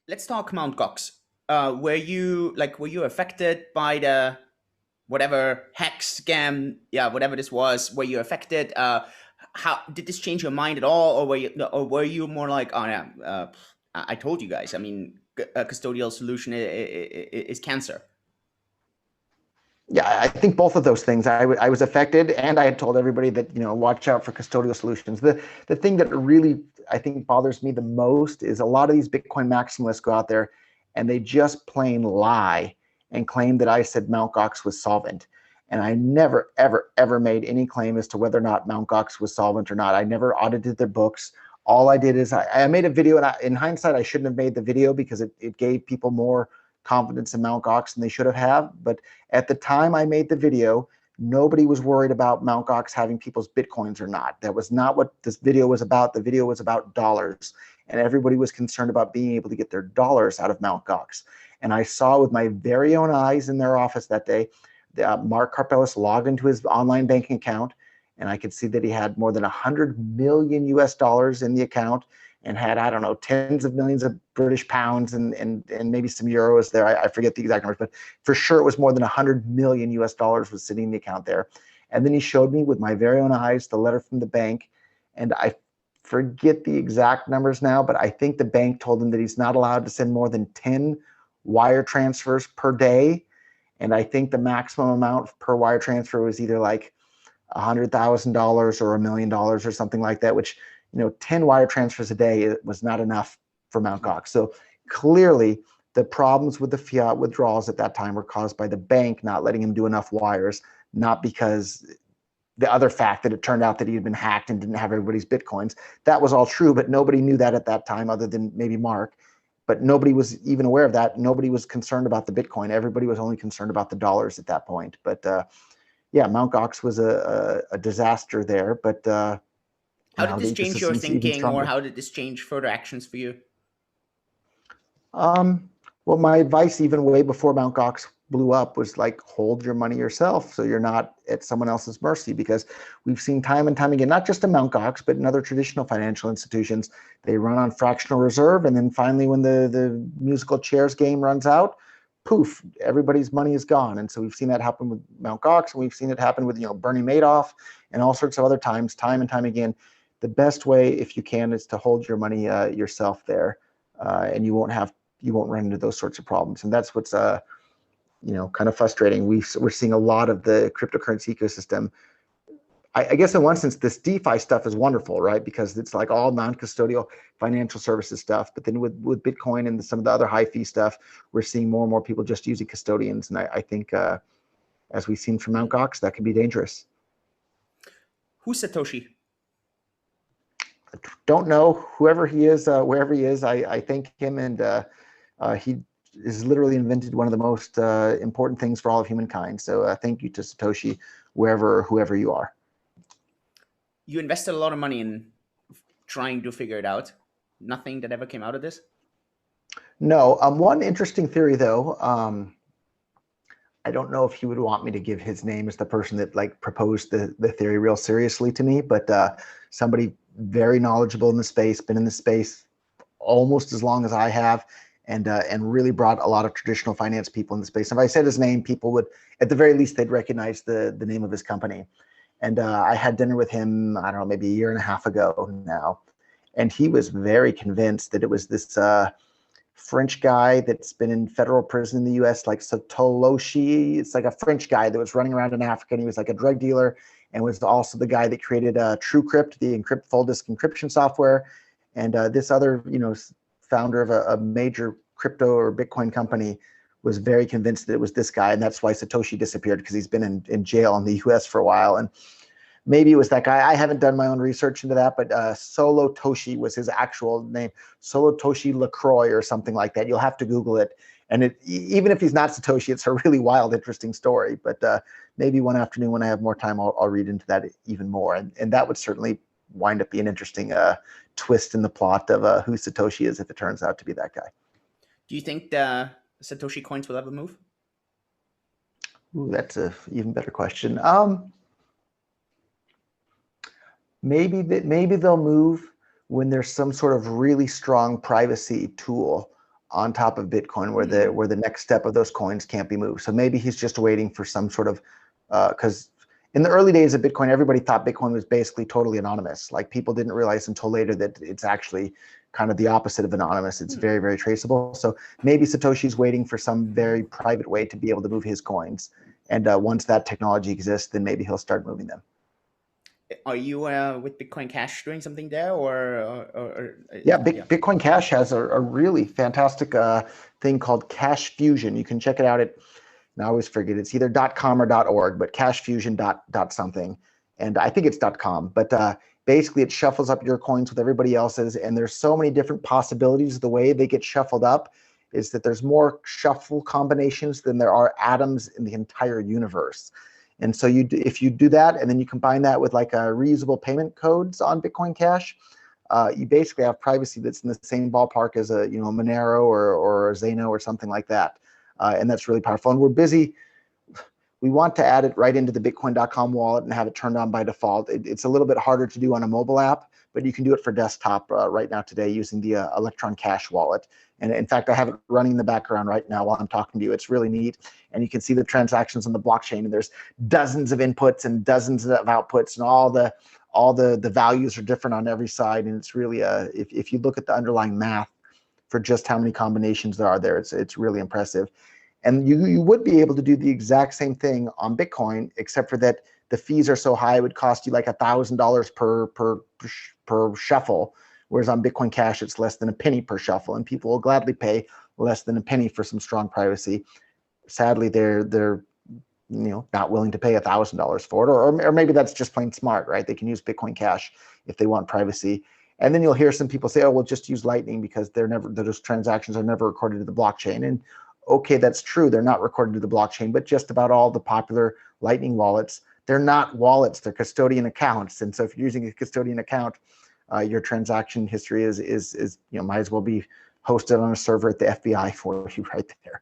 let's talk Mt. Gox. Were you affected by the whatever hack scam? Yeah, whatever this was. Were you affected? How did this change your mind at all, or were you more like, oh yeah, I told you guys. I mean, a custodial solution is cancer. Yeah, I think both of those things. I was affected, and I had told everybody that watch out for custodial solutions. The thing that really I think bothers me the most is a lot of these Bitcoin maximalists go out there and they just plain lie and claim that I said Mt. Gox was solvent. And I never, ever, ever made any claim as to whether or not Mt. Gox was solvent or not. I never audited their books. All I did is I made a video, and in hindsight, I shouldn't have made the video because it gave people more confidence in Mt. Gox than they should have. But at the time I made the video, nobody was worried about Mt. Gox having people's Bitcoins or not. That was not what this video was about. The video was about dollars. And everybody was concerned about being able to get their dollars out of Mt. Gox. And I saw with my very own eyes in their office that day, Mark Karpeles logged into his online banking account, and I could see that he had more than 100 million US dollars in the account, and had, I don't know, tens of millions of British pounds and maybe some euros there. I forget the exact numbers, but for sure it was more than 100 million US dollars was sitting in the account there. And then he showed me with my very own eyes the letter from the bank, and I forget the exact numbers now, but I think the bank told him that he's not allowed to send more than 10 wire transfers per day. And I think the maximum amount per wire transfer was either like $100,000 or $1 million or something like that, which 10 wire transfers a day was not enough for Mt. Gox. So clearly the problems with the fiat withdrawals at that time were caused by the bank not letting him do enough wires, not because the other fact that it turned out that he had been hacked and didn't have everybody's Bitcoins. That was all true, but nobody knew that at that time other than maybe Mark. But nobody was even aware of that. Nobody was concerned about the Bitcoin. Everybody was only concerned about the dollars at that point. But yeah, Mt. Gox was a disaster there. But How did this the change your ecosystem's even thinking, or stronger. how did this change further actions for you? Well, my advice even way before Mt. Gox blew up was like, hold your money yourself so you're not at someone else's mercy, because we've seen time and time again, not just in Mt. Gox, but in other traditional financial institutions, they run on fractional reserve, and then finally when the musical chairs game runs out, poof, everybody's money is gone. And so we've seen that happen with Mt. Gox, and we've seen it happen with Bernie Madoff and all sorts of other times, time and time again. The best way, if you can, is to hold your money yourself there, and you won't run into those sorts of problems. And that's what's kind of frustrating. We're seeing a lot of the cryptocurrency ecosystem. I guess in one sense, this DeFi stuff is wonderful, right? Because it's like all non-custodial financial services stuff. But then with Bitcoin and some of the other high fee stuff, we're seeing more and more people just using custodians. And I think, as we've seen from Mt. Gox, that can be dangerous. Who's Satoshi? Don't know. Whoever he is, wherever he is, I thank him, and he has literally invented one of the most important things for all of humankind. So thank you to Satoshi, whoever you are. You invested a lot of money in trying to figure it out. Nothing that ever came out of this? No. One interesting theory, though, I don't know if he would want me to give his name as the person that proposed the theory real seriously to me, but somebody very knowledgeable in the space, been in the space almost as long as I have, and really brought a lot of traditional finance people in the space. And if I said his name, people would, at the very least, they'd recognize the name of his company. And I had dinner with him, I don't know, maybe a year and a half ago now. And he was very convinced that it was this French guy that's been in federal prison in the US, like Satoshi. It's like a French guy that was running around in Africa, and he was like a drug dealer, and was also the guy that created TrueCrypt, the full disk encryption software. And this other, founder of a major crypto or Bitcoin company was very convinced that it was this guy. And that's why Satoshi disappeared, because he's been in jail in the US for a while. And maybe it was that guy. I haven't done my own research into that, but Solo Toshi was his actual name, Solo Toshi LaCroix or something like that. You'll have to Google it. And even if he's not Satoshi, it's a really wild, interesting story. But maybe one afternoon when I have more time, I'll read into that even more. And that would certainly wind up being an interesting twist in the plot of who Satoshi is if it turns out to be that guy. Do you think the Satoshi coins will ever move? Ooh, that's an even better question. Maybe they'll move when there's some sort of really strong privacy tool on top of Bitcoin where the next step of those coins can't be moved. So maybe he's just waiting for some sort of, because in the early days of Bitcoin, everybody thought Bitcoin was basically totally anonymous. Like people didn't realize until later that it's actually kind of the opposite of anonymous. It's very, very traceable. So maybe Satoshi's waiting for some very private way to be able to move his coins. And once that technology exists, then maybe he'll start moving them. Are you with Bitcoin Cash doing something there, or Yeah, Bitcoin Cash has a really fantastic thing called Cash Fusion. You can check it out at, and I always forget, it's either .com or .org, but cashfusion dot something. And I think it's .com, but basically it shuffles up your coins with everybody else's. And there's so many different possibilities. The way they get shuffled up is that there's more shuffle combinations than there are atoms in the entire universe. And so if you do that, and then you combine that with like reusable payment codes on Bitcoin Cash, you basically have privacy that's in the same ballpark as a Monero or a Zeno or something like that. And that's really powerful. And we're busy. We want to add it right into the Bitcoin.com wallet and have it turned on by default. It's a little bit harder to do on a mobile app, but you can do it for desktop right now today using the Electron Cash wallet. And in fact, I have it running in the background right now while I'm talking to you. It's really neat. And you can see the transactions on the blockchain, and there's dozens of inputs and dozens of outputs, and all the values are different on every side. And it's really, if you look at the underlying math for just how many combinations there are there, it's really impressive. And you would be able to do the exact same thing on Bitcoin, except for that the fees are so high, it would cost you like $1,000 per shuffle. Whereas on Bitcoin Cash, it's less than a penny per shuffle, and people will gladly pay less than a penny for some strong privacy. Sadly, they're not willing to pay $1,000 for it, or maybe that's just plain smart, right? They can use Bitcoin Cash if they want privacy. And then you'll hear some people say, "Oh, well, just use Lightning because those transactions are never recorded to the blockchain." And okay, that's true, they're not recorded to the blockchain, but just about all the popular Lightning wallets, they're not wallets, they're custodian accounts. And so if you're using a custodian account, your transaction history is might as well be hosted on a server at the FBI for you right there.